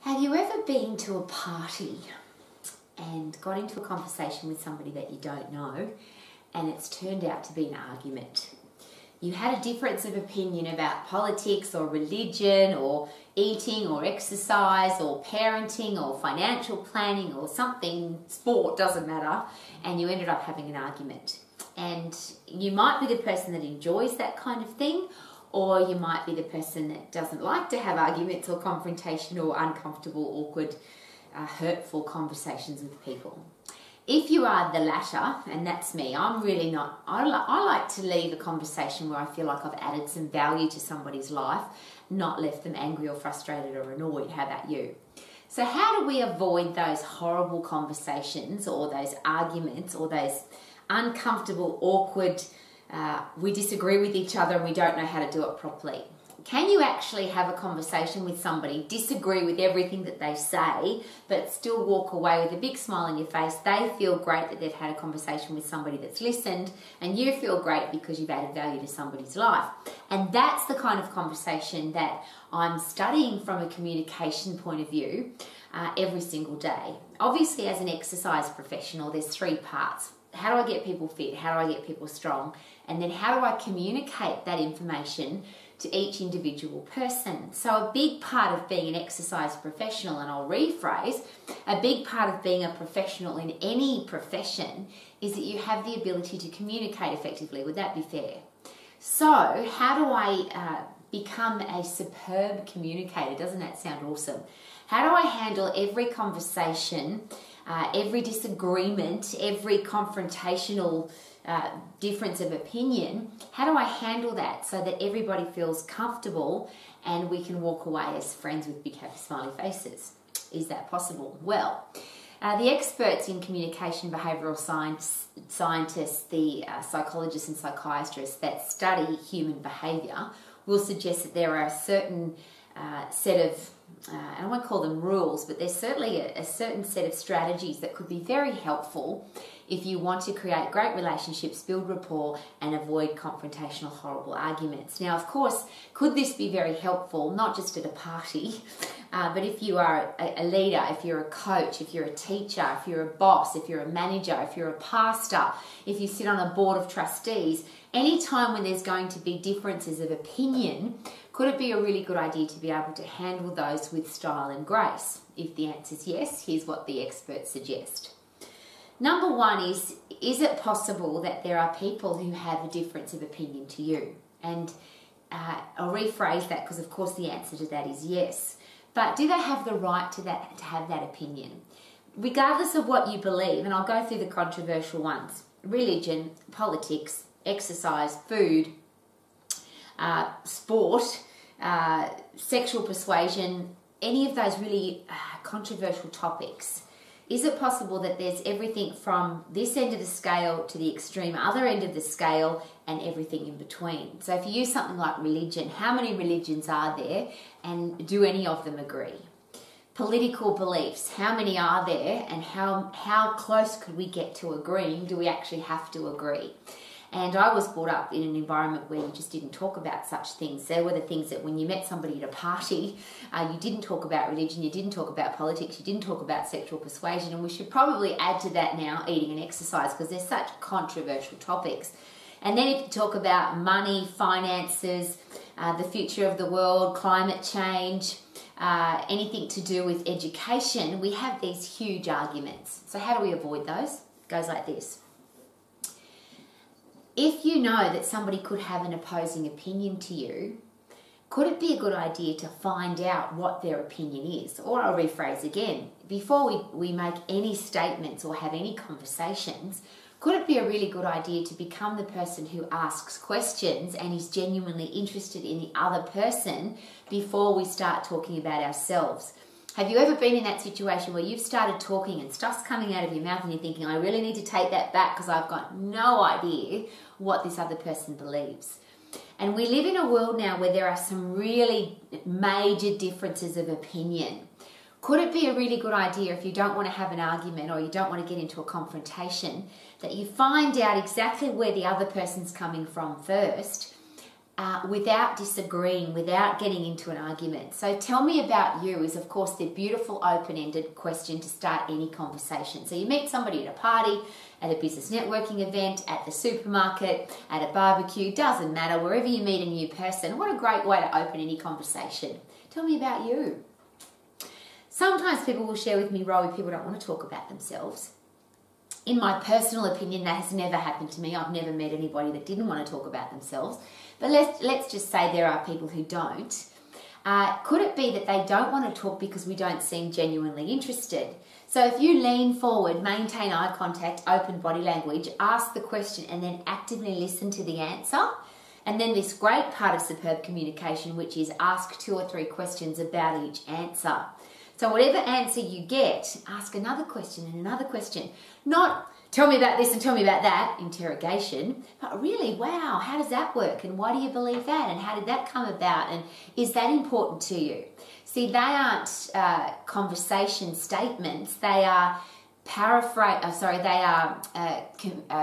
Have you ever been to a party and got into a conversation with somebody that you don't know and it's turned out to be an argument? You had a difference of opinion about politics or religion or eating or exercise or parenting or financial planning or something, sport, doesn't matter, and you ended up having an argument. And you might be the person that enjoys that kind of thing, or you might be the person that doesn't like to have arguments or confrontation or uncomfortable, awkward, hurtful conversations with people. If you are the latter, and that's me, I'm really not, I like to leave a conversation where I feel like I've added some value to somebody's life, not left them angry or frustrated or annoyed. How about you? So how do we avoid those horrible conversations or those arguments or those uncomfortable, awkward, we disagree with each other and we don't know how to do it properly? Can you actually have a conversation with somebody, disagree with everything that they say, but still walk away with a big smile on your face? They feel great that they've had a conversation with somebody that's listened, and you feel great because you've added value to somebody's life. And that's the kind of conversation that I'm studying from a communication point of view every single day. Obviously, as an exercise professional, there's three parts. How do I get people fit? How do I get people strong? And then how do I communicate that information to each individual person? So a big part of being an exercise professional, and I'll rephrase, a big part of being a professional in any profession is that you have the ability to communicate effectively. Would that be fair? So how do I become a superb communicator? Doesn't that sound awesome? How do I handle every conversation, every disagreement, every confrontational difference of opinion? How do I handle that so that everybody feels comfortable and we can walk away as friends with big happy smiley faces? Is that possible? Well, the experts in communication, behavioural scientists, the psychologists and psychiatrists that study human behaviour will suggest that there are a certain set of I won't call them rules, but there's certainly a certain set of strategies that could be very helpful if you want to create great relationships, build rapport, and avoid confrontational, horrible arguments. Now, of course, could this be very helpful, not just at a party, but if you are a leader, if you're a coach, if you're a teacher, if you're a boss, if you're a manager, if you're a pastor, if you sit on a board of trustees, any time when there's going to be differences of opinion, could it be a really good idea to be able to handle those with style and grace? If the answer is yes, here's what the experts suggest. Number one is it possible that there are people who have a difference of opinion to you? And I'll rephrase that because, of course, the answer to that is yes. But do they have the right to have that opinion? Regardless of what you believe, and I'll go through the controversial ones: religion, politics, exercise, food, sport, sexual persuasion, any of those really controversial topics. Is it possible that there's everything from this end of the scale to the extreme other end of the scale and everything in between? So if you use something like religion, how many religions are there and do any of them agree? Political beliefs, how many are there and how close could we get to agreeing? Do we actually have to agree? And I was brought up in an environment where you just didn't talk about such things. There were the things that when you met somebody at a party, you didn't talk about religion, you didn't talk about politics, you didn't talk about sexual persuasion. And we should probably add to that now eating and exercise, because they're such controversial topics. And then if you talk about money, finances, the future of the world, climate change, anything to do with education, we have these huge arguments. So how do we avoid those? It goes like this. If you know that somebody could have an opposing opinion to you, could it be a good idea to find out what their opinion is? Or I'll rephrase again, before we make any statements or have any conversations, could it be a really good idea to become the person who asks questions and is genuinely interested in the other person before we start talking about ourselves? Have you ever been in that situation where you've started talking and stuff's coming out of your mouth and you're thinking, I really need to take that back because I've got no idea what this other person believes? And we live in a world now where there are some really major differences of opinion. Could it be a really good idea, if you don't want to have an argument or you don't want to get into a confrontation, that you find out exactly where the other person's coming from first, without disagreeing, without getting into an argument. So tell me about you is, of course, the beautiful open-ended question to start any conversation. So you meet somebody at a party, at a business networking event, at the supermarket, at a barbecue, doesn't matter, wherever you meet a new person. What a great way to open any conversation. Tell me about you. Sometimes people will share with me, Rowie, people don't want to talk about themselves. In my personal opinion, that has never happened to me. I've never met anybody that didn't want to talk about themselves. But let's just say there are people who don't. Could it be that they don't want to talk because we don't seem genuinely interested? So if you lean forward, maintain eye contact, open body language, ask the question and then actively listen to the answer, and then this great part of superb communication, which is ask 2 or 3 questions about each answer. So whatever answer you get, ask another question and another question. Not tell me about this and tell me about that, interrogation, but really, wow, how does that work? And why do you believe that? And how did that come about? And is that important to you? See, they aren't conversation statements. They are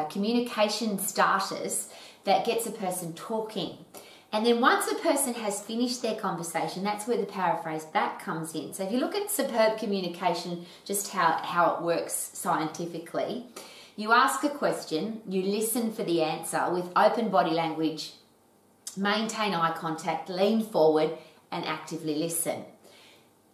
communication starters that gets a person talking. And then once a person has finished their conversation, that's where the paraphrase back comes in. So if you look at superb communication, just how it works scientifically, you ask a question, you listen for the answer with open body language, maintain eye contact, lean forward, and actively listen.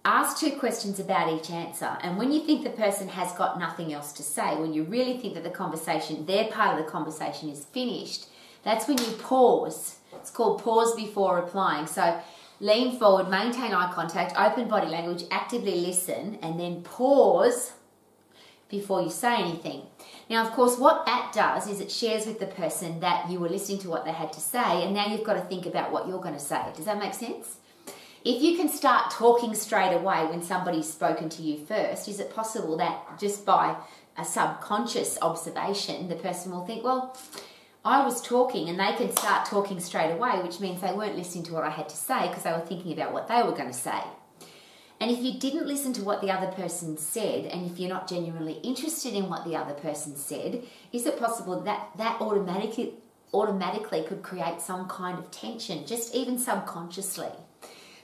Ask 2 questions about each answer. And when you think the person has got nothing else to say, when you really think that the conversation, their part of the conversation is finished, that's when you pause. It's called pause before replying. So lean forward, maintain eye contact, open body language, actively listen, and then pause before you say anything. Now, of course, what that does is it shares with the person that you were listening to what they had to say, and now you've got to think about what you're going to say. Does that make sense? If you can start talking straight away when somebody's spoken to you first, is it possible that just by a subconscious observation, the person will think, well, I was talking, and they can start talking straight away, which means they weren't listening to what I had to say because they were thinking about what they were going to say. And if you didn't listen to what the other person said, and if you're not genuinely interested in what the other person said, is it possible that that automatically could create some kind of tension, just even subconsciously?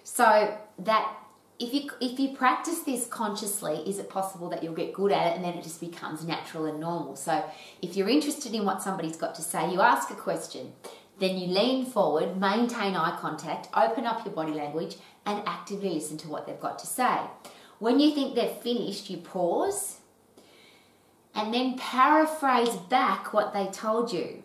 So that if you practice this consciously, is it possible that you'll get good at it and then it just becomes natural and normal? So if you're interested in what somebody's got to say, you ask a question, then you lean forward, maintain eye contact, open up your body language, and actively listen to what they've got to say. When you think they've finished, you pause and then paraphrase back what they told you.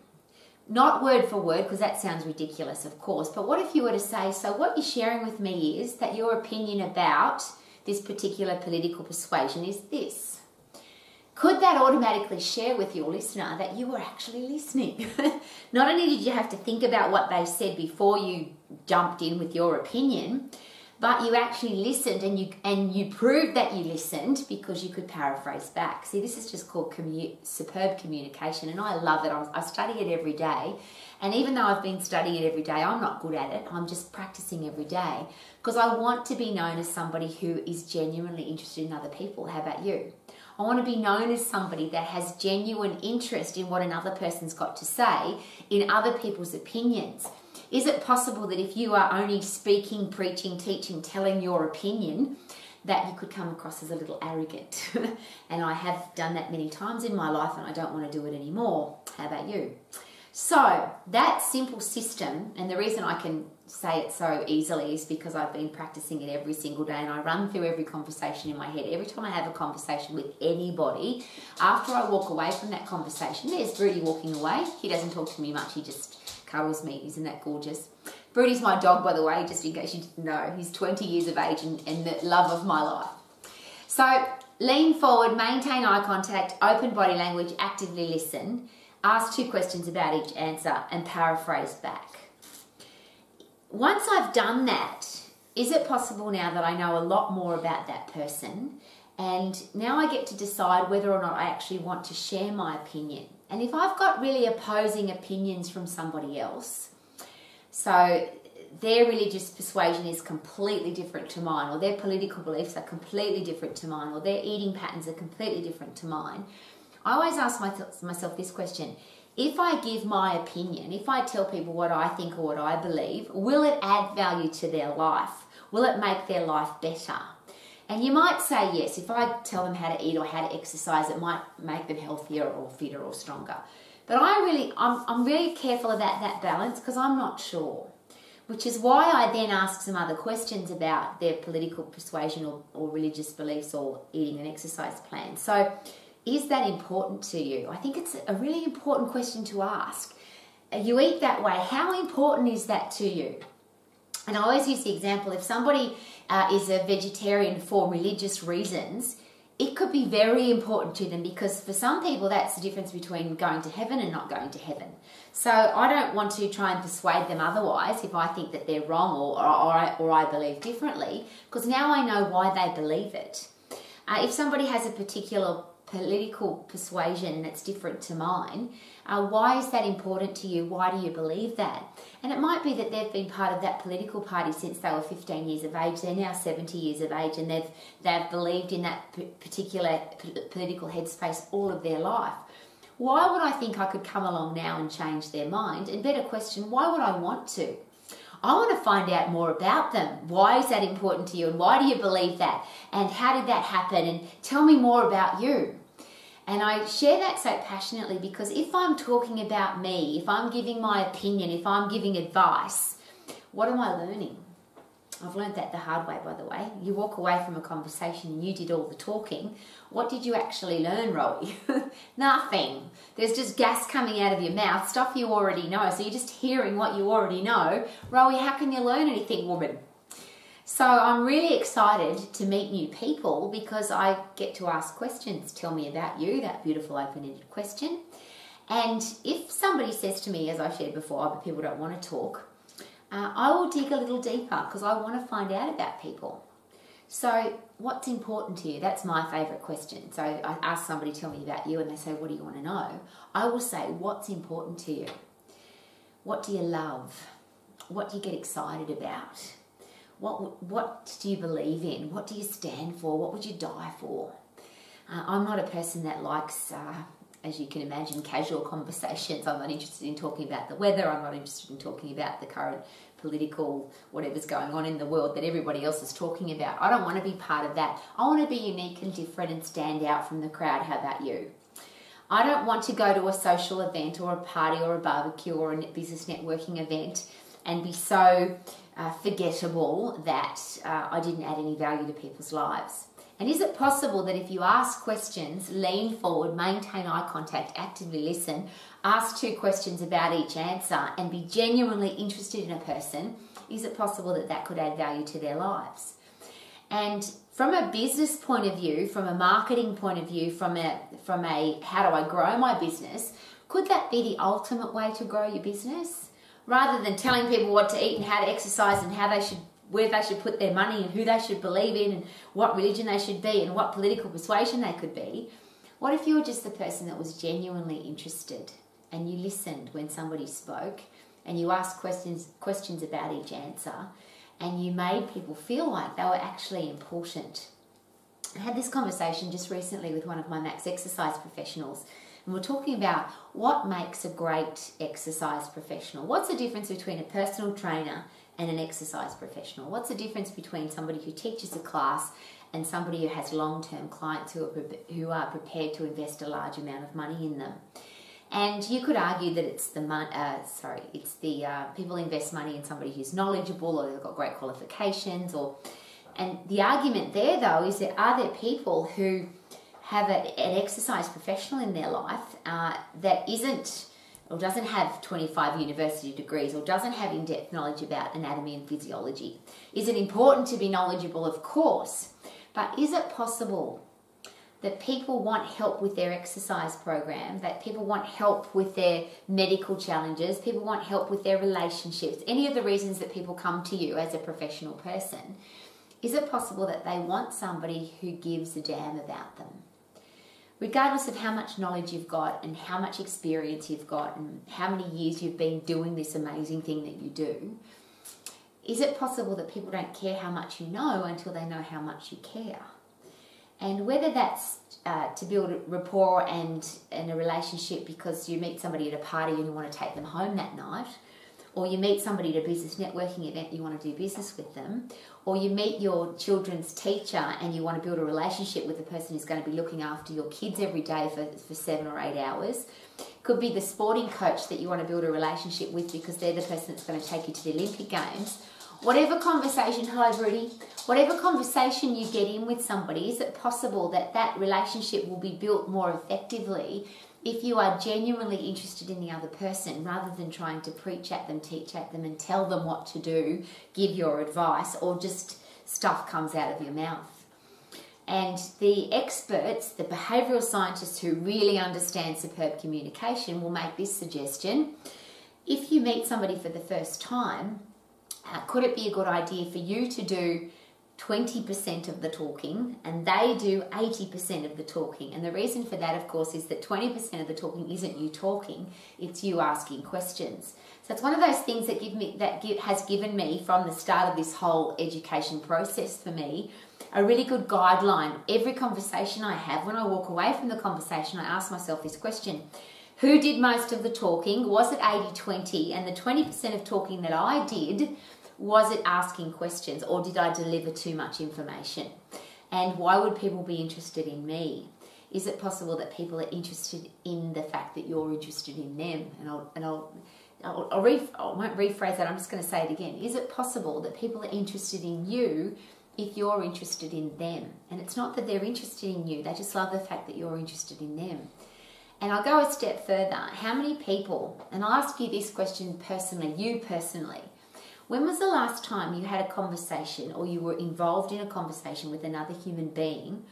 Not word for word, because that sounds ridiculous, of course, but what if you were to say, so what you're sharing with me is that your opinion about this particular political persuasion is this. Could that automatically share with your listener that you were actually listening? Not only did you have to think about what they said before you jumped in with your opinion, but you actually listened, and you proved that you listened because you could paraphrase back. See, this is just called superb communication, and I love it. I study it every day, and even though I've been studying it every day, I'm not good at it. I'm just practicing every day because I want to be known as somebody who is genuinely interested in other people. How about you? I want to be known as somebody that has genuine interest in what another person's got to say, in other people's opinions. Is it possible that if you are only speaking, preaching, teaching, telling your opinion, that you could come across as a little arrogant? And I have done that many times in my life, and I don't want to do it anymore. How about you? So that simple system, and the reason I can say it so easily is because I've been practicing it every single day, and I run through every conversation in my head. Every time I have a conversation with anybody, after I walk away from that conversation, there's Broody walking away. He doesn't talk to me much. He just cuddles me. Isn't that gorgeous? Broody's my dog, by the way, just in case you didn't know. He's 20 years of age and the love of my life. So lean forward, maintain eye contact, open body language, actively listen, ask 2 questions about each answer, and paraphrase back. Once I've done that, is it possible now that I know a lot more about that person, and now I get to decide whether or not I actually want to share my opinion? And if I've got really opposing opinions from somebody else, so their religious persuasion is completely different to mine, or their political beliefs are completely different to mine, or their eating patterns are completely different to mine, I always ask myself this question: if I give my opinion, if I tell people what I think or what I believe, will it add value to their life? Will it make their life better? And you might say yes. If I tell them how to eat or how to exercise, it might make them healthier or fitter or stronger. But I'm really careful about that balance because I'm not sure. Which is why I then ask some other questions about their political persuasion or religious beliefs or eating and exercise plan. So is that important to you? I think it's a really important question to ask. You eat that way, how important is that to you? And I always use the example, if somebody is a vegetarian for religious reasons, it could be very important to them because for some people that's the difference between going to heaven and not going to heaven. So I don't want to try and persuade them otherwise if I think that they're wrong or I believe differently, because now I know why they believe it. If somebody has a particular political persuasion that's different to mine, why is that important to you? Why do you believe that? And it might be that they've been part of that political party since they were 15 years of age. They're now 70 years of age and they've believed in that particular political headspace all of their life. Why would I think I could come along now and change their mind? And better question, why would I want to? I want to find out more about them. Why is that important to you? And why do you believe that? And how did that happen? And tell me more about you. And I share that so passionately because if I'm talking about me, if I'm giving my opinion, if I'm giving advice, what am I learning? I've learned that the hard way, by the way. You walk away from a conversation and you did all the talking. What did you actually learn, Rowie? Nothing. There's just gas coming out of your mouth, stuff you already know. So you're just hearing what you already know. Rowie, how can you learn anything, woman? So I'm really excited to meet new people because I get to ask questions. Tell me about you, that beautiful open-ended question. And if somebody says to me, as I shared before, but people don't want to talk, I will dig a little deeper because I want to find out about people. So what's important to you? That's my favourite question. So I ask somebody, tell me about you, and they say, what do you want to know? I will say, what's important to you? What do you love? What do you get excited about? What do you believe in? What do you stand for? What would you die for? I'm not a person that likes, as you can imagine, casual conversations. I'm not interested in talking about the weather. I'm not interested in talking about the current political, whatever's going on in the world that everybody else is talking about. I don't want to be part of that. I want to be unique and different and stand out from the crowd. How about you? I don't want to go to a social event or a party or a barbecue or a business networking event and be so forgettable that I didn't add any value to people's lives. And is it possible that if you ask questions, lean forward, maintain eye contact, actively listen, ask 2 questions about each answer and be genuinely interested in a person, is it possible that that could add value to their lives? And from a business point of view, from a marketing point of view, from a how do I grow my business, could that be the ultimate way to grow your business? Rather than telling people what to eat and how to exercise and where they should put their money and who they should believe in and what religion they should be and what political persuasion they could be, what if you were just the person that was genuinely interested and you listened when somebody spoke and you asked questions about each answer and you made people feel like they were actually important? I had this conversation just recently with one of my Max exercise professionals, and we're talking about what makes a great exercise professional. What's the difference between a personal trainer and an exercise professional? What's the difference between somebody who teaches a class and somebody who has long-term clients who are prepared to invest a large amount of money in them? And you could argue that it's the people invest money in somebody who's knowledgeable or they've got great qualifications, and the argument there though is that are there people who have an exercise professional in their life that isn't or doesn't have 25 university degrees or doesn't have in-depth knowledge about anatomy and physiology? Is it important to be knowledgeable? Of course. But is it possible that people want help with their exercise program, that people want help with their medical challenges, people want help with their relationships, any of the reasons that people come to you as a professional person? Is it possible that they want somebody who gives a damn about them? Regardless of how much knowledge you've got and how much experience you've got and how many years you've been doing this amazing thing that you do, is it possible that people don't care how much you know until they know how much you care? And whether that's to build a rapport and a relationship because you meet somebody at a party and you want to take them home that night, or you meet somebody at a business networking event, you want to do business with them, or you meet your children's teacher and you want to build a relationship with the person who's going to be looking after your kids every day for 7 or 8 hours. Could be the sporting coach that you want to build a relationship with because they're the person that's going to take you to the Olympic Games. Whatever conversation, hi Rudy, whatever conversation you get in with somebody, is it possible that that relationship will be built more effectively if you are genuinely interested in the other person rather than trying to preach at them, teach at them and tell them what to do, give your advice, or just stuff comes out of your mouth. And the experts, the behavioural scientists who really understand superb communication will make this suggestion. If you meet somebody for the first time, could it be a good idea for you to do 20% of the talking and they do 80% of the talking? And the reason for that, of course, is that 20% of the talking isn't you talking, it's you asking questions. So it's one of those things that has given me from the start of this whole education process for me a really good guideline. Every conversation I have, when I walk away from the conversation, I ask myself this question: who did most of the talking? Was it 80-20? And the 20% of talking that I did, was it asking questions, or did I deliver too much information? And why would people be interested in me? Is it possible that people are interested in the fact that you're interested in them? I won't rephrase that, I'm just going to say it again. Is it possible that people are interested in you if you're interested in them? And it's not that they're interested in you, they just love the fact that you're interested in them. And I'll go a step further. How many people, and I'll ask you this question personally, you personally, when was the last time you had a conversation or you were involved in a conversation with another human being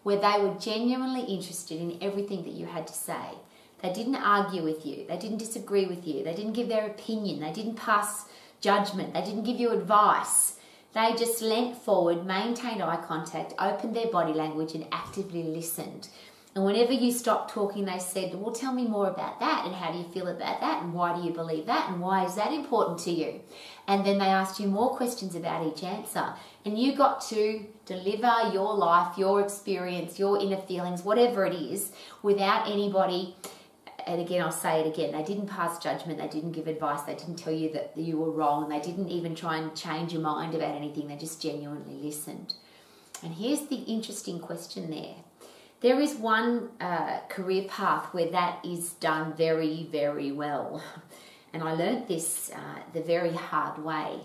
where they were genuinely interested in everything that you had to say? They didn't argue with you, they didn't disagree with you, they didn't give their opinion, they didn't pass judgment, they didn't give you advice. They just leant forward, maintained eye contact, opened their body language and actively listened. And whenever you stopped talking, they said, well, tell me more about that, and how do you feel about that, and why do you believe that, and why is that important to you? And then they asked you more questions about each answer, and you got to deliver your life, your experience, your inner feelings, whatever it is, without anybody, and again, I'll say it again, they didn't pass judgment, they didn't give advice, they didn't tell you that you were wrong, they didn't even try and change your mind about anything, they just genuinely listened. And here's the interesting question there. There is one career path where that is done very, very well. And I learnt this the very hard way.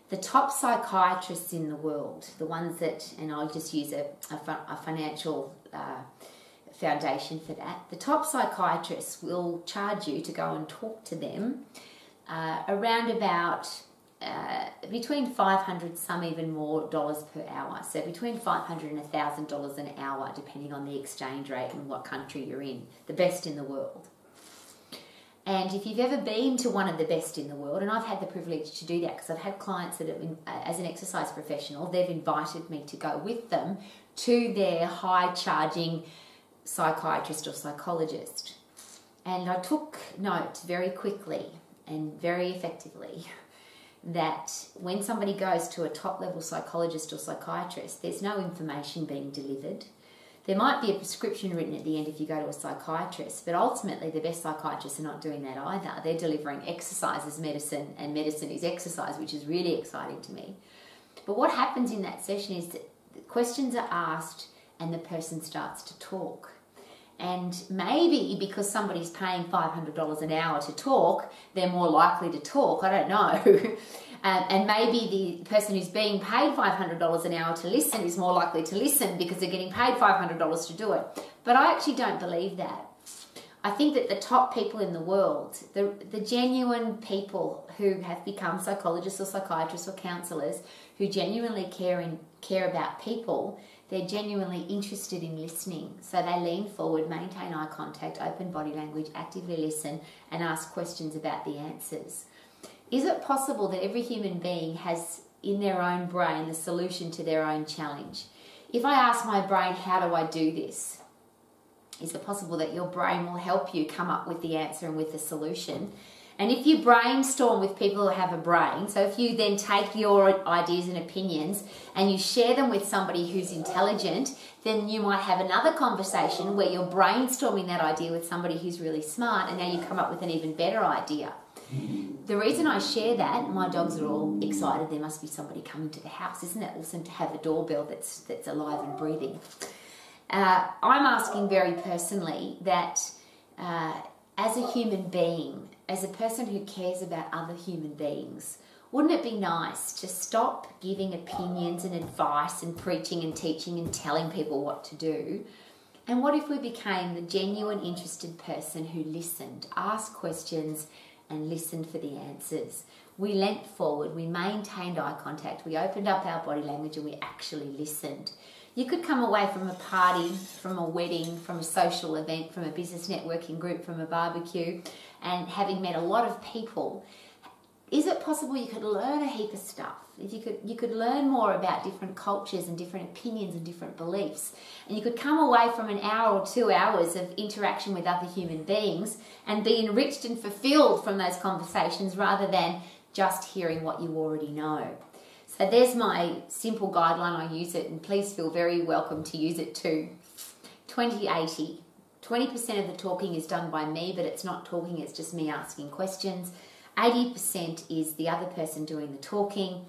The top psychiatrists in the world, the ones that, and I'll just use a financial foundation for that, the top psychiatrists will charge you to go and talk to them around about between $500, some even more, dollars per hour. So between $500 and $1,000 an hour, depending on the exchange rate and what country you're in, the best in the world. And if you've ever been to one of the best in the world, and I've had the privilege to do that because I've had clients that have been, as an exercise professional, they've invited me to go with them to their high-charging psychiatrist or psychologist. And I took note very quickly and very effectively that when somebody goes to a top-level psychologist or psychiatrist, there's no information being delivered. There might be a prescription written at the end if you go to a psychiatrist, but ultimately the best psychiatrists are not doing that either. They're delivering exercise as medicine, and medicine is exercise, which is really exciting to me. But what happens in that session is that questions are asked and the person starts to talk. And maybe because somebody's paying $500 an hour to talk, they're more likely to talk, I don't know. And maybe the person who's being paid $500 an hour to listen is more likely to listen because they're getting paid $500 to do it. But I actually don't believe that. I think that the top people in the world, the genuine people who have become psychologists or psychiatrists or counsellors who genuinely care about people, they're genuinely interested in listening. So they lean forward, maintain eye contact, open body language, actively listen, and ask questions about the answers. Is it possible that every human being has in their own brain the solution to their own challenge? If I ask my brain, how do I do this? Is it possible that your brain will help you come up with the answer and with the solution? And if you brainstorm with people who have a brain, so if you then take your ideas and opinions and you share them with somebody who's intelligent, then you might have another conversation where you're brainstorming that idea with somebody who's really smart, and now you come up with an even better idea. The reason I share that, my dogs are all excited. There must be somebody coming to the house. Isn't it awesome to have a doorbell that's alive and breathing? I'm asking very personally that as a human being, as a person who cares about other human beings, wouldn't it be nice to stop giving opinions and advice and preaching and teaching and telling people what to do? And what if we became the genuine, interested person who listened, asked questions, and listened for the answers? We leant forward, we maintained eye contact, we opened up our body language, and we actually listened. You could come away from a party, from a wedding, from a social event, from a business networking group, from a barbecue, and having met a lot of people. Is it possible you could learn a heap of stuff? If you could learn more about different cultures and different opinions and different beliefs, and you could come away from an hour or 2 hours of interaction with other human beings and be enriched and fulfilled from those conversations rather than just hearing what you already know. So there's my simple guideline. I use it, and please feel very welcome to use it too. 20-80. 20% of the talking is done by me, but it's not talking, it's just me asking questions. 80% is the other person doing the talking,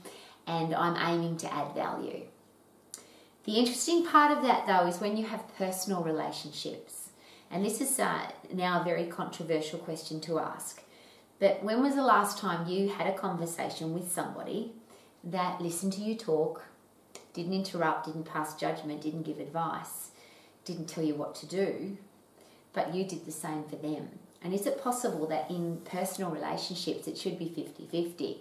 and I'm aiming to add value. The interesting part of that, though, is when you have personal relationships. And this is now a very controversial question to ask. But when was the last time you had a conversation with somebody that listened to you talk, didn't interrupt, didn't pass judgment, didn't give advice, didn't tell you what to do, but you did the same for them? And is it possible that in personal relationships it should be 50-50?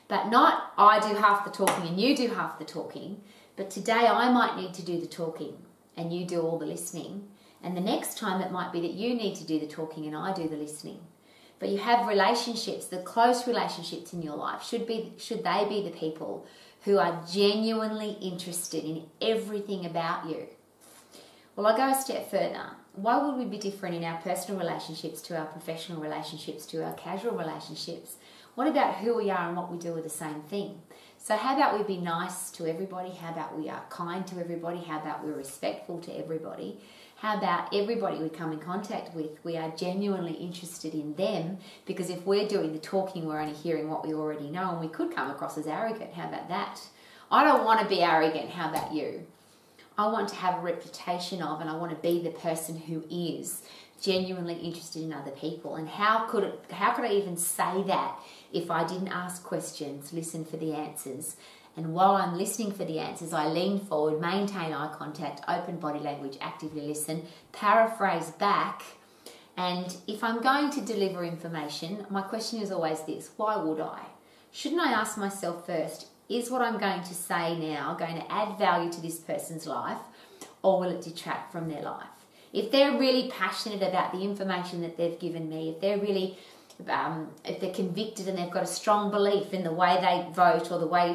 But not I do half the talking and you do half the talking, but today I might need to do the talking and you do all the listening, and the next time it might be that you need to do the talking and I do the listening. But you have relationships, the close relationships in your life, should they be the people who are genuinely interested in everything about you? Well, I go a step further. Why would we be different in our personal relationships to our professional relationships to our casual relationships? What about who we are and what we do are the same thing? So how about we be nice to everybody? How about we are kind to everybody? How about we're respectful to everybody? How about everybody we come in contact with, we are genuinely interested in them? Because if we're doing the talking, we're only hearing what we already know, and we could come across as arrogant. How about that? I don't want to be arrogant. How about you? I want to have a reputation of, and I want to be the person who is genuinely interested in other people. And how could I even say that if I didn't ask questions, listen for the answers? And while I'm listening for the answers, I lean forward, maintain eye contact, open body language, actively listen, paraphrase back. And if I'm going to deliver information, my question is always this: why would I? Shouldn't I ask myself first, is what I'm going to say now going to add value to this person's life, or will it detract from their life? If they're really passionate about the information that they've given me, if they're really, if they're convicted and they've got a strong belief in the way they vote, or the way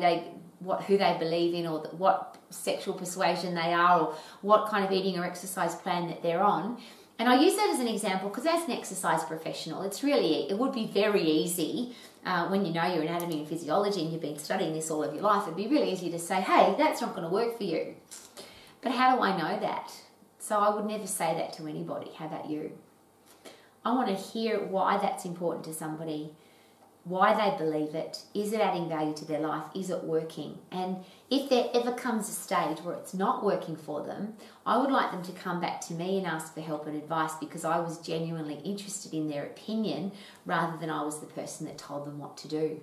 who they believe in, or what sexual persuasion they are, or what kind of eating or exercise plan that they're on. And I use that as an example because as an exercise professional, it would be very easy when you know your anatomy and physiology and you've been studying this all of your life, it'd be really easy to say, hey, that's not going to work for you. But how do I know that? So I would never say that to anybody. How about you? I want to hear why that's important to somebody, why they believe it. Is it adding value to their life? Is it working? And if there ever comes a stage where it's not working for them, I would like them to come back to me and ask for help and advice, because I was genuinely interested in their opinion rather than I was the person that told them what to do.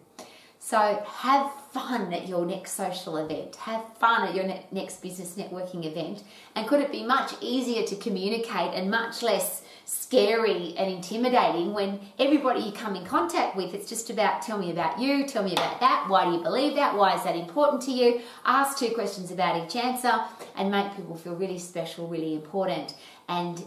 So have fun at your next social event. Have fun at your next business networking event. And could it be much easier to communicate and much less scary and intimidating when everybody you come in contact with, it's just about, tell me about you, tell me about that, why do you believe that, why is that important to you? Ask 2 questions about each answer and make people feel really special, really important, and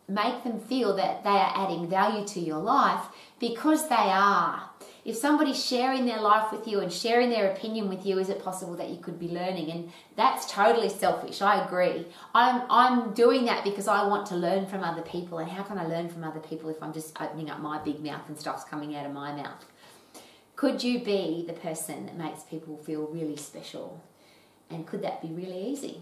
make them feel that they are adding value to your life, because they are. If somebody's sharing their life with you and sharing their opinion with you, is it possible that you could be learning? And that's totally selfish. I agree. I'm doing that because I want to learn from other people. And how can I learn from other people if I'm just opening up my big mouth and stuff's coming out of my mouth? Could you be the person that makes people feel really special? And could that be really easy?